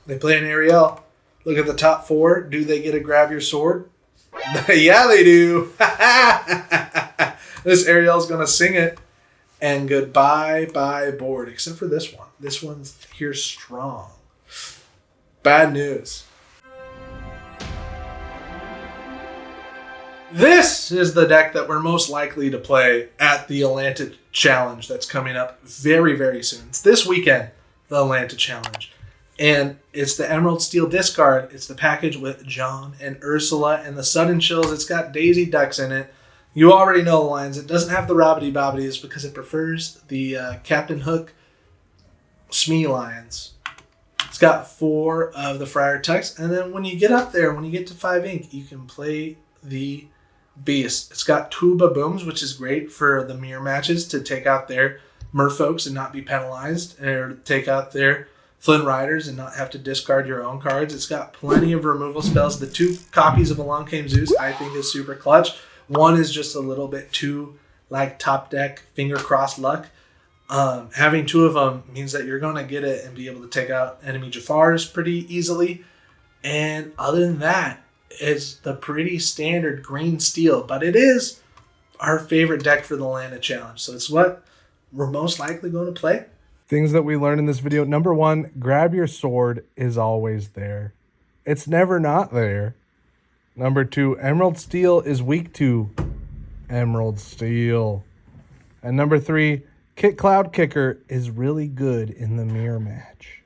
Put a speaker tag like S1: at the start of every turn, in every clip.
S1: They play an Ariel. Look at the top 4. Do they get to grab your sword? Yeah, they do. This Ariel's going to sing it. And goodbye, bye board. Except for this one. This one's here strong. Bad news. This is the deck that we're most likely to play at the Enchanted Challenge that's coming up very, very soon. It's this weekend, the Enchanted Challenge. And it's the Emerald Steel discard. It's the package with John and Ursula and the Sudden Chills. It's got Daisy Ducks in it. You already know the lines. It doesn't have the Robbity Bobbities because it prefers the Captain Hook Smee lines. It's got 4 of the Friar Tucks. And then when you get up there, when you get to 5 ink, you can play the Beast. It's got 2 Babooms, which is great for the mirror matches to take out their merfolks and not be penalized, or take out their Flynn Riders and not have to discard your own cards. It's got plenty of removal spells. The 2 copies of Along Came Zeus I think is super clutch. One is just a little bit too like top deck finger cross luck. Having 2 of them means that you're going to get it and be able to take out enemy Jafars pretty easily. And other than that, it's the pretty standard green steel. But it is our favorite deck for the Lana Challenge. So it's what we're most likely going to play.
S2: Things that we learned in this video. Number 1, grab your sword is always there. It's never not there. Number 2, Emerald Steel is weak to Emerald Steel. And number 3, Cloud Kicker is really good in the mirror match.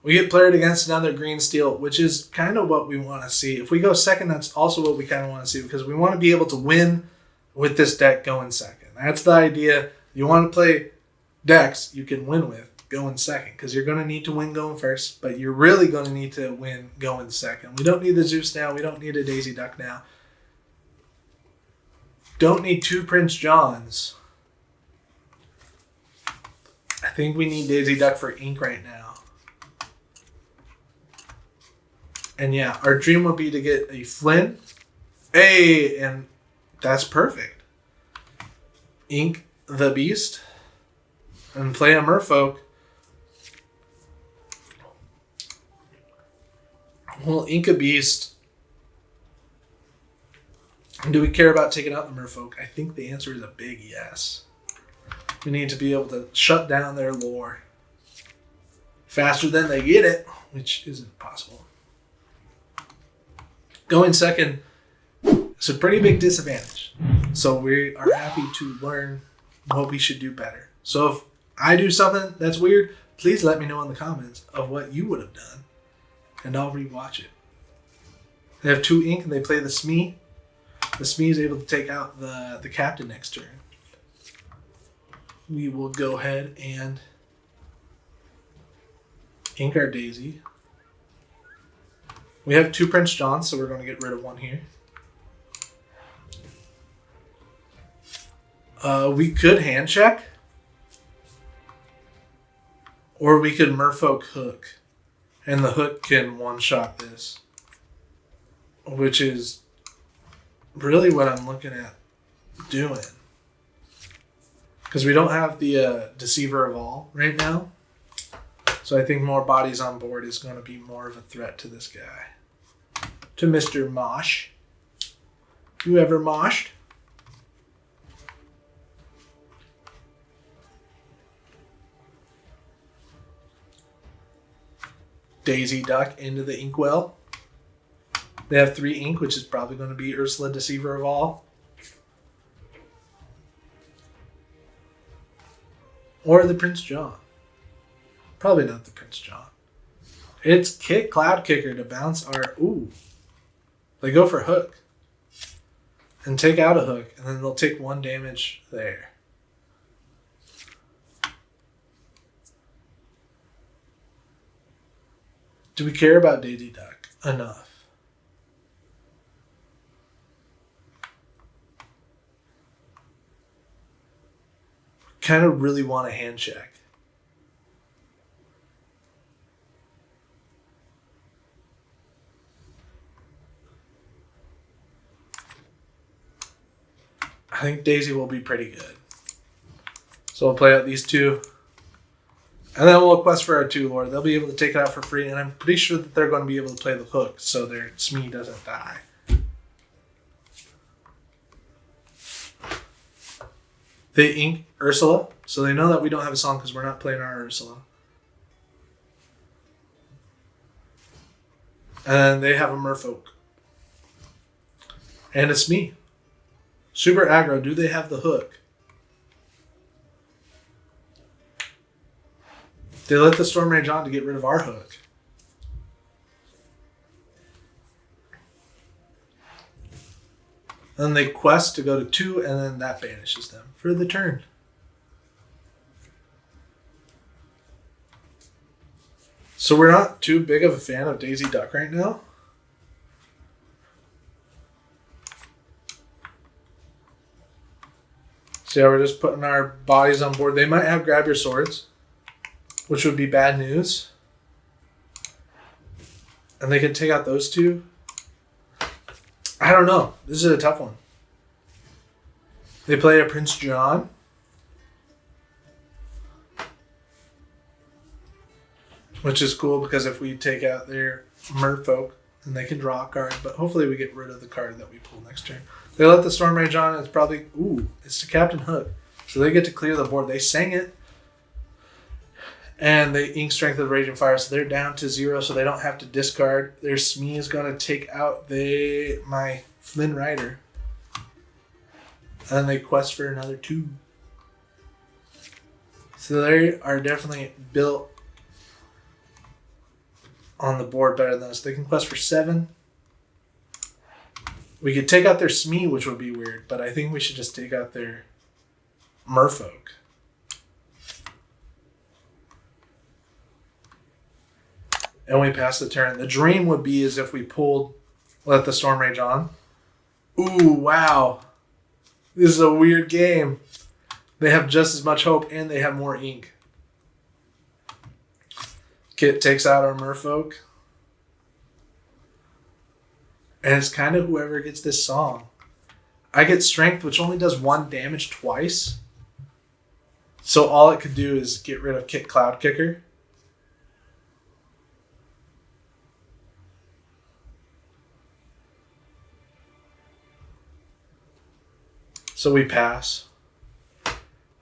S1: We get paired against another green steel, which is kind of what we want to see. If we go second, that's also what we kind of want to see, because we want to be able to win with this deck going second. That's the idea. You want to play decks you can win with going second, because you're going to need to win going first, but you're really going to need to win going second. We don't need the Zeus now. We don't need a Daisy Duck now. Don't need 2 Prince Johns. I think we need Daisy Duck for ink right now. And yeah, our dream would be to get a Flynn. Hey, and that's perfect. Ink the Beast and play a Merfolk. Well, ink a Beast. Do we care about taking out the Merfolk? I think the answer is a big yes. We need to be able to shut down their lore faster than they get it, which isn't possible. Going second is a pretty big disadvantage. So we are happy to learn what we should do better. So if I do something that's weird, please let me know in the comments of what you would have done, and I'll rewatch it. They have 2 ink and they play the Smee. The Smee is able to take out the captain next turn. We will go ahead and ink our Daisy. We have 2 Prince Johns, so we're going to get rid of 1 here. We could hand check. Or we could Merfolk Hook. And the Hook can one-shot this. Which is really what I'm looking at doing. Because we don't have the Deceiver of All right now. So I think more bodies on board is going to be more of a threat to this guy. To Mr. Mosh. You ever moshed? Daisy Duck into the Inkwell. They have 3 ink, which is probably going to be Ursula, Deceiver of All. Or the Prince John. Probably not the Prince John. It's Cloud Kicker to bounce our... Ooh. They go for Hook. And take out a Hook. And then they'll take 1 damage there. Do we care about Daisy Duck enough? Kind of really want a hand check. I think Daisy will be pretty good. So we'll play out these 2. And then we'll quest for our 2 Lord. They'll be able to take it out for free, and I'm pretty sure that they're going to be able to play the hook so their Smee doesn't die. They ink Ursula, so they know that we don't have a song because we're not playing our Ursula. And then they have a Merfolk. And a Smee. Super aggro. Do they have the hook? They let the Storm Rage on to get rid of our hook. Then they quest to go to 2, and then that banishes them for the turn. So we're not too big of a fan of Daisy Duck right now. So yeah, we're just putting our bodies on board. They might have Grab Your Swords, which would be bad news. And they can take out those 2. I don't know. This is a tough one. They play a Prince John. Which is cool because if we take out their Merfolk, then they can draw a card. But hopefully we get rid of the card that we pull next turn. They let the Storm Rage on. It's probably... Ooh, it's to Captain Hook. So they get to clear the board. They sang it. And they ink Strength of Raging Fire. So they're down to 0, so they don't have to discard. Their Smee is going to take out my Flynn Rider. And they quest for another 2. So they are definitely built on the board better than us. They can quest for 7. We could take out their Smee, which would be weird, but I think we should just take out their Merfolk. And we pass the turn. The dream would be as if we let the Storm Rage on. Ooh, wow. This is a weird game. They have just as much hope, and they have more ink. Kit takes out our Merfolk. And it's kind of whoever gets this song. I get Strength, which only does 1 damage twice. So all it could do is get rid of Kit Cloud Kicker. So we pass.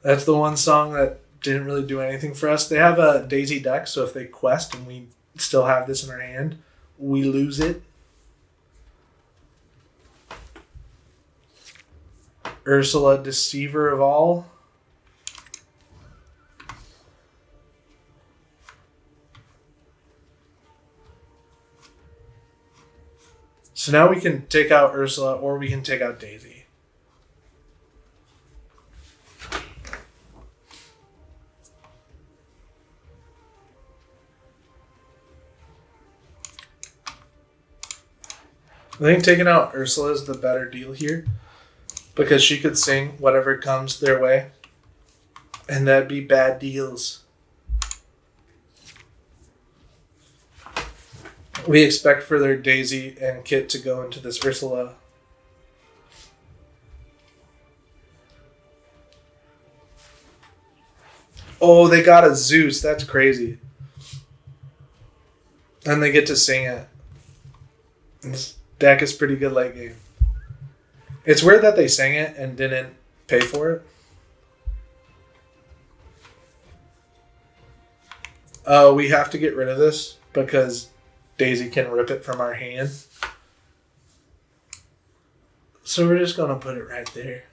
S1: That's the one song that didn't really do anything for us. They have a Daisy Duck, so if they quest and we still have this in our hand, we lose it. Ursula, Deceiver of All. So now we can take out Ursula or we can take out Daisy. I think taking out Ursula is the better deal here because she could sing whatever comes their way, and that'd be bad deals. We expect for their Daisy and Kit to go into this Ursula. Oh, they got a Zeus. That's crazy. And they get to sing it. This deck is pretty good late game. It's weird that they sang it and didn't pay for it. We have to get rid of this because Daisy can rip it from our hand. So we're just going to put it right there.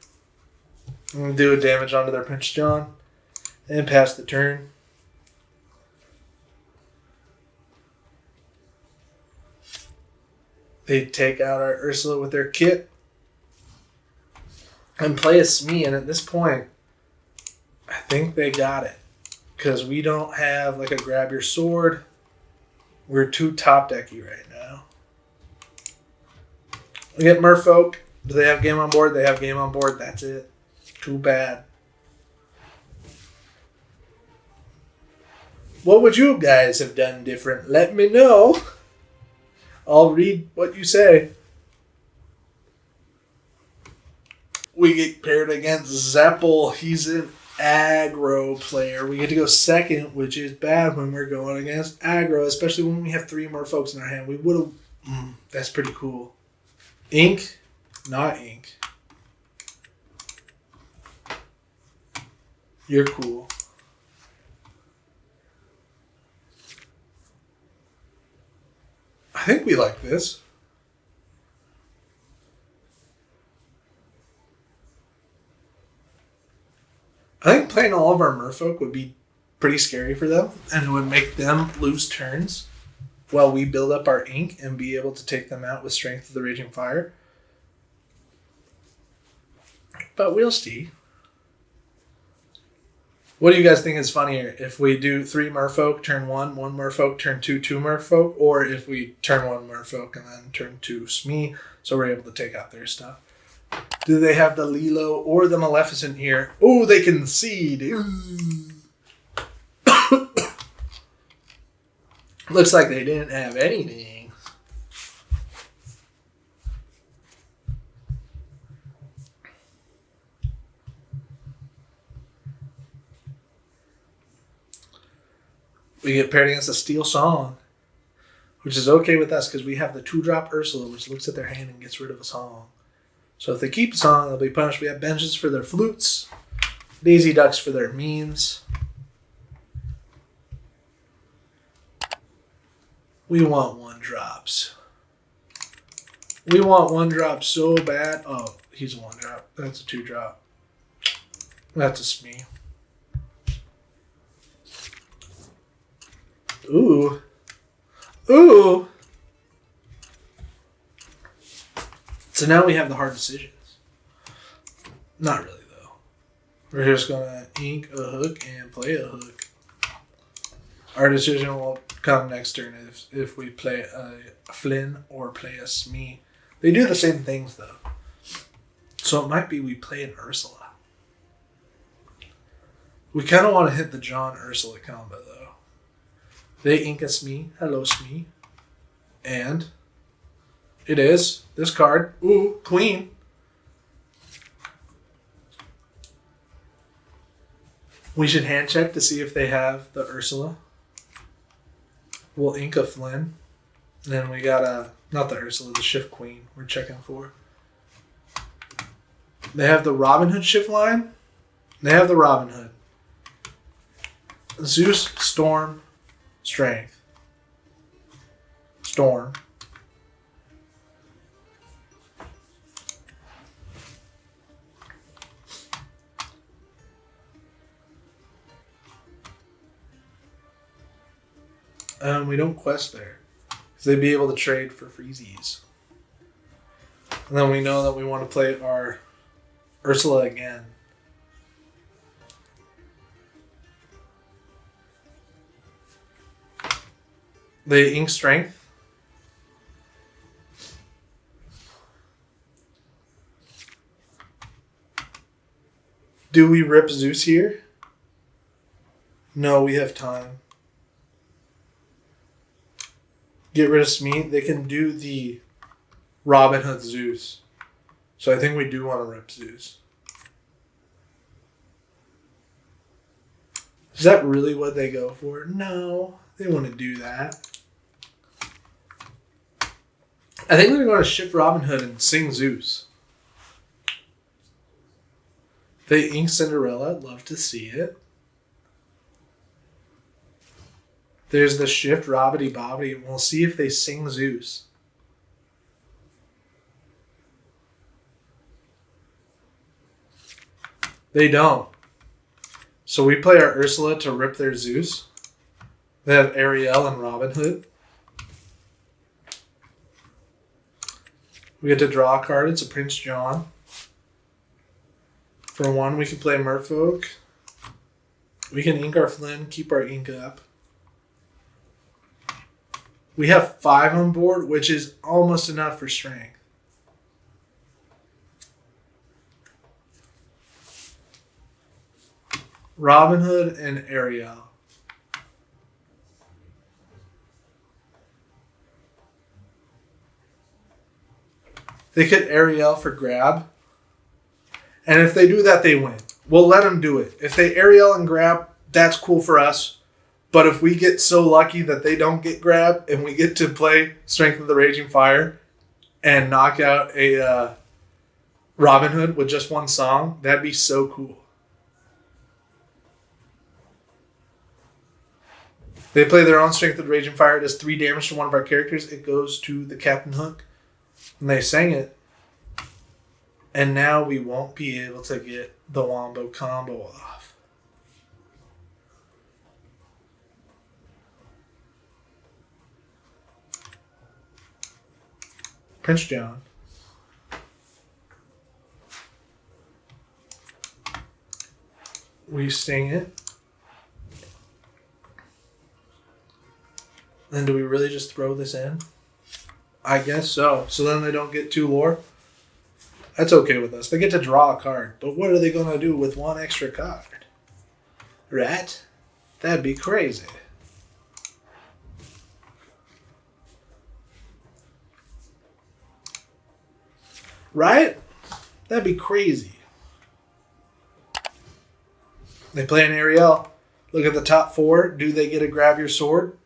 S1: And do a damage onto their Prince John. And pass the turn. They take out our Ursula with their Kit. And play a Smee. And at this point, I think they got it. Because we don't have like a Grab Your Sword. We're too top decky right now. We get Merfolk. Do they have game on board? They have game on board. That's it. Too bad. What would you guys have done different? Let me know. I'll read what you say. We get paired against Zeppel. He's in aggro player. We get to go second, which is bad when we're going against aggro, especially when we have 3 more folks in our hand. We would have... that's pretty cool. Ink, not ink. You're cool. I think we like this. I think playing all of our merfolk would be pretty scary for them, and it would make them lose turns while we build up our ink and be able to take them out with Strength of the Raging Fire. But we'll see. What do you guys think is funnier? If we do 3 merfolk, turn 1 merfolk, turn 2 merfolk, or if we turn 1 merfolk and then turn 2 Smee, so we're able to take out their stuff? Do they have the Lilo or the Maleficent here? Oh, they concede. Looks like they didn't have anything. We get paired against a Steel Song, which is okay with us because we have the 2-drop Ursula, which looks at their hand and gets rid of a song. So if they keep a song, they'll be punished. We have benches for their flutes, Daisy Ducks for their memes. We want 1-drops. We want 1-drop so bad. Oh, he's a 1-drop. That's a 2-drop. That's a Smee. Ooh. Ooh. So now we have the hard decisions. Not really, though. We're just going to ink a hook and play a hook. Our decision will come next turn if we play a Flynn or play a Smee. They do the same things, though. So it might be we play an Ursula. We kind of want to hit the John-Ursula combo, though. They ink a Smee. Hello, Smee. And it is this card. Ooh, Queen. We should hand check to see if they have the Ursula. We'll ink a Flynn. And then we got not the Ursula, the Shift Queen we're checking for. They have the Robin Hood shift line. They have the Robin Hood. Zeus, Storm, Strength. Storm. We don't quest there. Because they'd be able to trade for freezies. And then we know that we want to play our Ursula again. They ink Strength. Do we rip Zeus here? No, we have time. Get rid of Smee. They can do the Robin Hood Zeus. So I think we do want to rip Zeus. Is that really what they go for? No, they want to do that. I think they're going to shift Robin Hood and sing Zeus. They ink Cinderella. I'd love to see it. There's the shift Robbity Bobbity, and we'll see if they sing Zeus. They don't. So we play our Ursula to rip their Zeus. They have Ariel and Robin Hood. We get to draw a card. It's a Prince John. For 1, we can play Merfolk. We can ink our Flynn, keep our ink up. We have 5 on board, which is almost enough for Strength. Robin Hood and Ariel. They could Ariel for grab. And if they do that, they win. we'll let them do it. If they Ariel and grab, that's cool for us. But if we get so lucky that they don't get grabbed and we get to play Strength of the Raging Fire and knock out a Robin Hood with just one song, that'd be so cool. They play their own Strength of the Raging Fire. It does 3 damage to one of our characters. It goes to the Captain Hook. And they sang it. And now we won't be able to get the Wombo combo off. Prince John. We sing it. Then do we really just throw this in? I guess so. So then they don't get 2 lore? That's okay with us. They get to draw a card. But what are they going to do with 1 extra card? Right? That'd be crazy. Right? That'd be crazy. They play an Ariel. Look at the top 4. Do they get to grab your sword?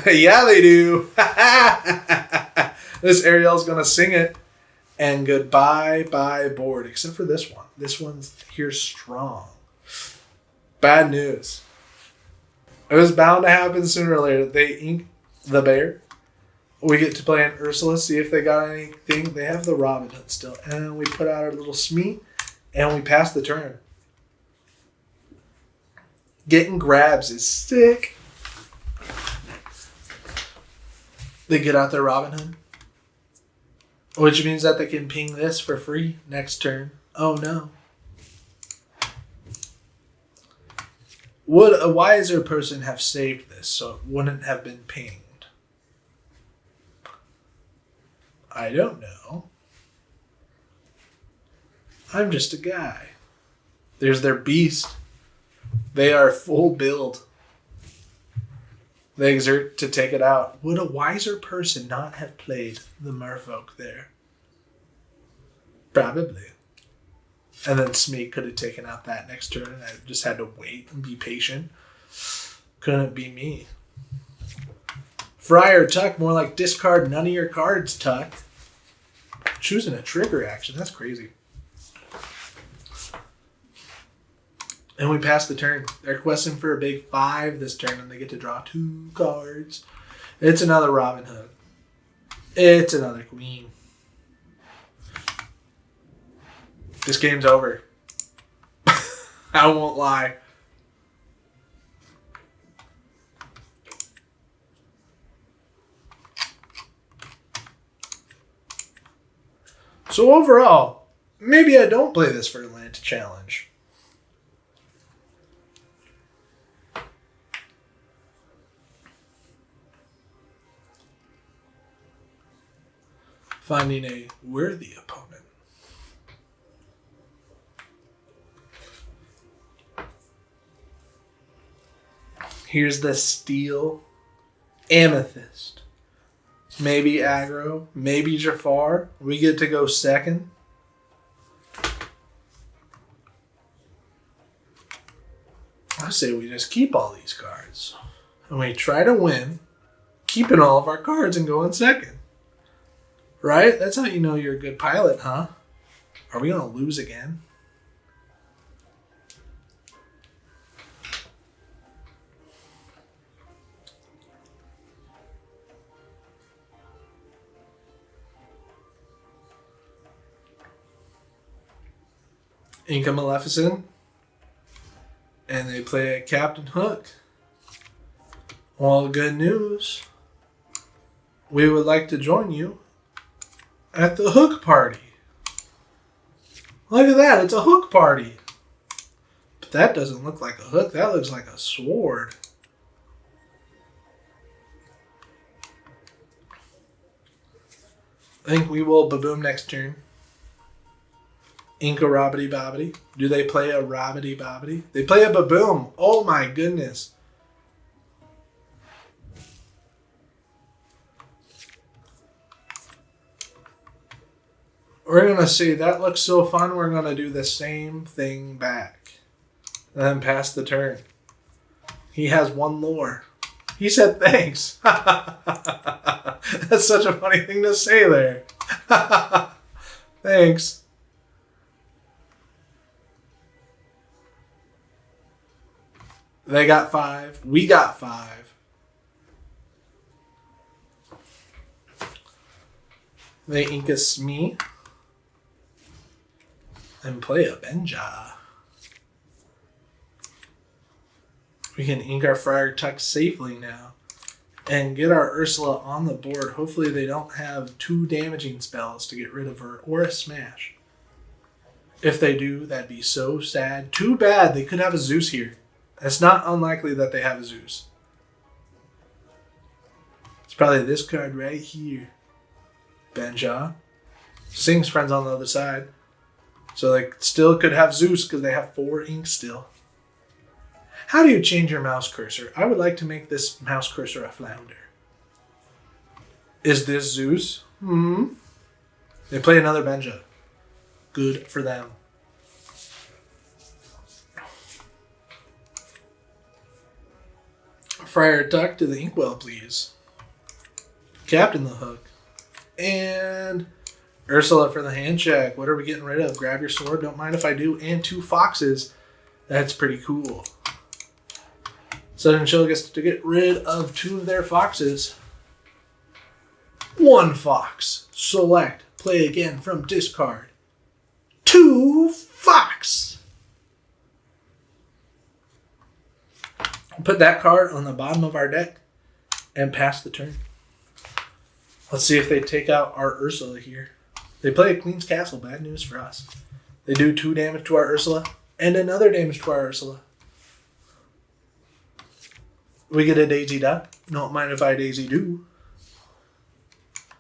S1: Yeah, they do. This Ariel's going to sing it. And goodbye, bye board. Except for this one. This one's here strong. Bad news. It was bound to happen sooner or later. They ink the bear. We get to play an Ursula, see if they got anything. They have the Robin Hood still. And we put out our little Smee. And we pass the turn. Getting grabs is sick. They get out their Robin Hood. Which means that they can ping this for free next turn. Oh no. Would a wiser person have saved this so it wouldn't have been pinged? I don't know. I'm just a guy. There's their beast. They are full build. They exert to take it out. Would a wiser person not have played the Merfolk there? Probably. And then Smee could have taken out that next turn and I just had to wait and be patient. Couldn't be me. Friar Tuck, more like discard none of your cards, Tuck. Choosing a trigger action, that's crazy. And we pass the turn. They're questing for a big 5 this turn, and they get to draw 2 cards. It's another Robin Hood. It's another Queen. This game's over. I won't lie. So overall, maybe I don't play this for Atlanta Challenge. Finding a worthy opponent. Here's the Steel Amethyst. Maybe aggro, maybe Jafar. We get to go second. I say we just keep all these cards. And we try to win, keeping all of our cards and going second. Right? That's how you know you're a good pilot, huh? Are we going to lose again? Inca Maleficent. And they play a Captain Hook. Well, good news. We would like to join you at the Hook Party. Look at that, it's a Hook Party. But that doesn't look like a hook, that looks like a sword. I think we will Baboom next turn. Inca Robbity Bobbity. Do they play a Robbity Bobbity? They play a Baboom. Oh my goodness. We're going to see, that looks so fun, we're going to do the same thing back. and then pass the turn. He has one lore. He said thanks. That's such a funny thing to say there. Thanks. They got 5. We got 5. They ink a Smee. And play a Benja. We can ink our Friar Tuck safely now. And get our Ursula on the board. Hopefully they don't have 2 damaging spells to get rid of her. Or a smash. If they do, that'd be so sad. Too bad. They could have a Zeus here. It's not unlikely that they have a Zeus. It's probably this card right here. Benja. Sing's friends on the other side. So they still could have Zeus because they have 4 ink still. How do you change your mouse cursor? I would like to make this mouse cursor a flounder. Is this Zeus? They play another Benja. Good for them. Friar Tuck to the Inkwell, please. Captain the Hook. And Ursula for the hand check. What are we getting rid of? Grab your sword. Don't mind if I do. And 2 foxes. That's pretty cool. Sudden Chill gets to get rid of 2 of their foxes. 1 fox. Select. Play again from discard. 2 fox. Put that card on the bottom of our deck and pass the turn. Let's see if they take out our Ursula here. They play a Queen's Castle. Bad news for us. They do 2 damage to our Ursula and another damage to our Ursula. We get a Daisy Duck. Don't mind if I Daisy do.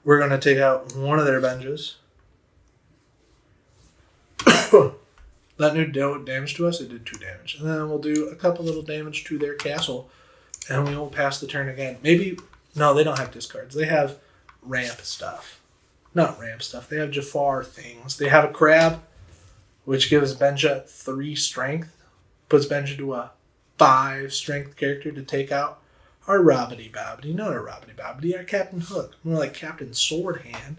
S1: We're going to take out one of their Benjas. That new damage to us, it did 2 damage. And then we'll do a couple little damage to their castle. And we will pass the turn again. Maybe, no, they don't have discards. They have ramp stuff. Not ramp stuff. They have Jafar things. They have a crab, which gives Benja 3 strength. Puts Benja to a 5 strength character to take out our Robbity Bobbity. Not our Robbity Bobbity, our Captain Hook. More like Captain Sword Hand.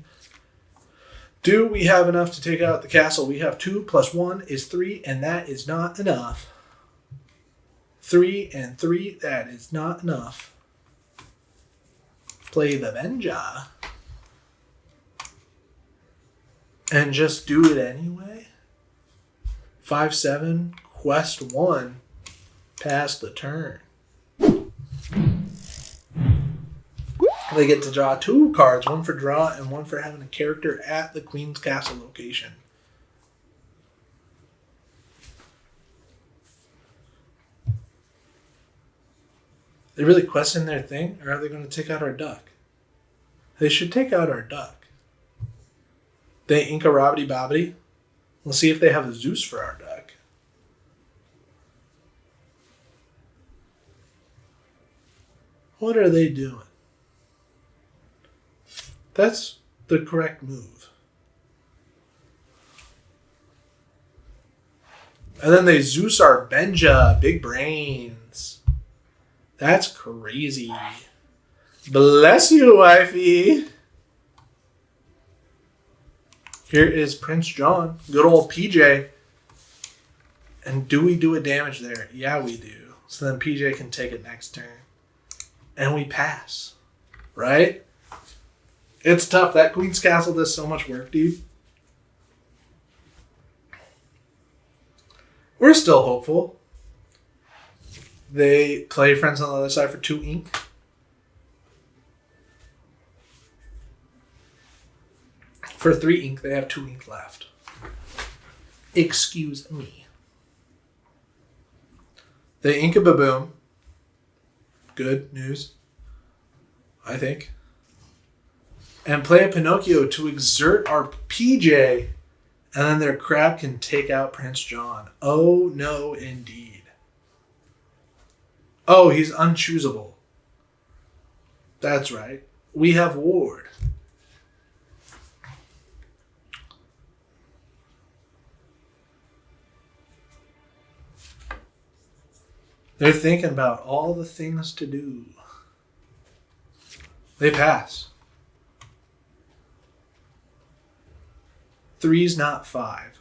S1: Do we have enough to take out the castle? We have 2 plus 1 is 3, and that is not enough. 3 and 3, that is not enough. Play the Benja. And just do it anyway. 5-7, quest 1. Pass the turn. They get to draw 2 cards, 1 for draw and 1 for having a character at the Queen's Castle location. They really question their thing, or are they going to take out our duck? They should take out our duck. They ink a Robbity Bobbity. We'll see if they have a Zeus for our duck. What are they doing? That's the correct move. And then they Zeus our Benja. Big brains. That's crazy. Bless you, wifey. Here is Prince John. Good old PJ. And do we do a damage there? Yeah, we do. So then PJ can take it next turn. And we pass. Right? It's tough. That Queen's Castle does so much work, dude. We're still hopeful. They play friends on the other side for 2 ink. For 3 ink, they have 2 ink left. Excuse me. They ink a Baboom. Good news, I think. And play a Pinocchio to exert our PJ, and then their crab can take out Prince John. Oh, no, indeed. Oh, he's unchoosable. That's right. We have Ward. They're thinking about all the things to do. They pass. 3's not 5.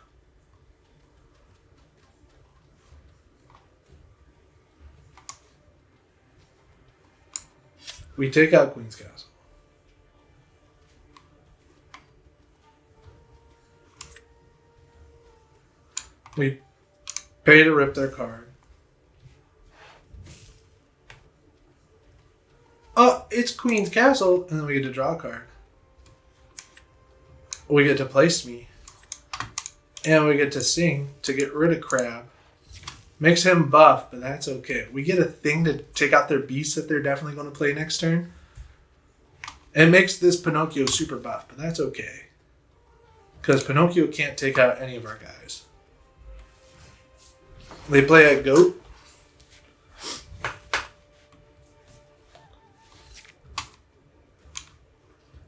S1: We take out Queen's Castle. We pay to rip their card. Oh, it's Queen's Castle, and then we get to draw a card. We get to play Smee. And we get to sing to get rid of Crab. Makes him buff, but that's okay. We get a thing to take out their beast that they're definitely going to play next turn. It makes this Pinocchio super buff, but that's okay. Because Pinocchio can't take out any of our guys. They play a goat.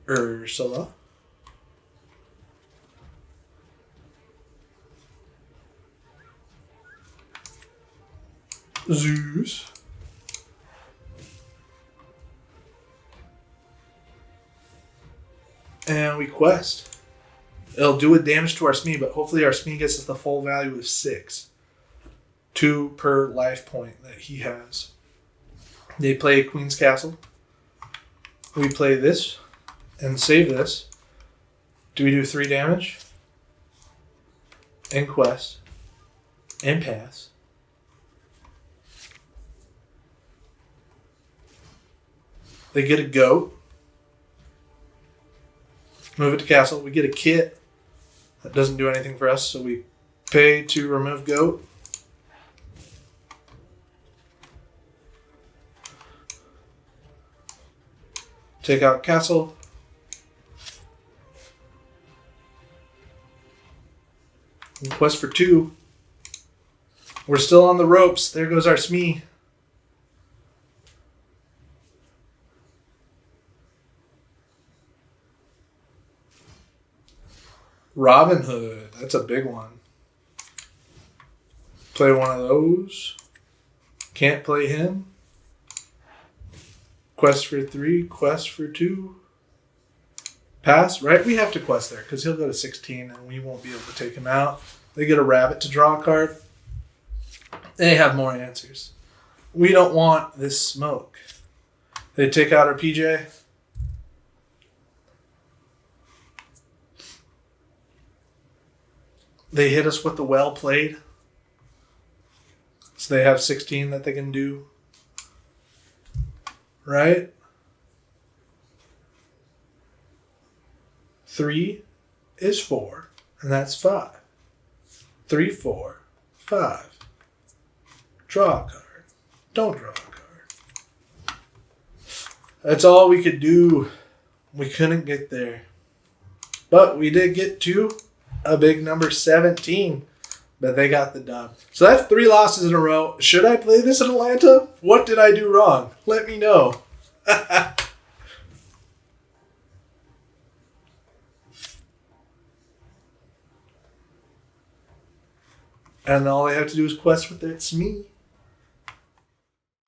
S1: Ursula. Zeus. And we quest. It'll do a damage to our Smee, but hopefully our Smee gets us the full value of 6. 2 per life point that he has. They play Queen's Castle. We play this and save this. Do we do 3 damage? And quest. And pass. They get a goat. Move it to castle. We get a kit. That doesn't do anything for us, so we pay to remove goat. Take out castle. And quest for 2. We're still on the ropes. There goes our Smee. Robin Hood. That's a big one. Play one of those. Can't play him. Quest for 3. Quest for 2. Pass. Right? We have to quest there because he'll go to 16 and we won't be able to take him out. They get a rabbit to draw a card. They have more answers. We don't want this smoke. They take out our PJ. They hit us with the well played. So they have 16 that they can do. Right? 3 is 4. And that's 5. 3, 4, 5. Draw a card. Don't draw a card. That's all we could do. We couldn't get there. But we did get to a big number 17. But they got the dub. So that's 3 losses in a row. Should I play this in Atlanta? What did I do wrong? Let me know. And all they have to do is quest with it. It's me.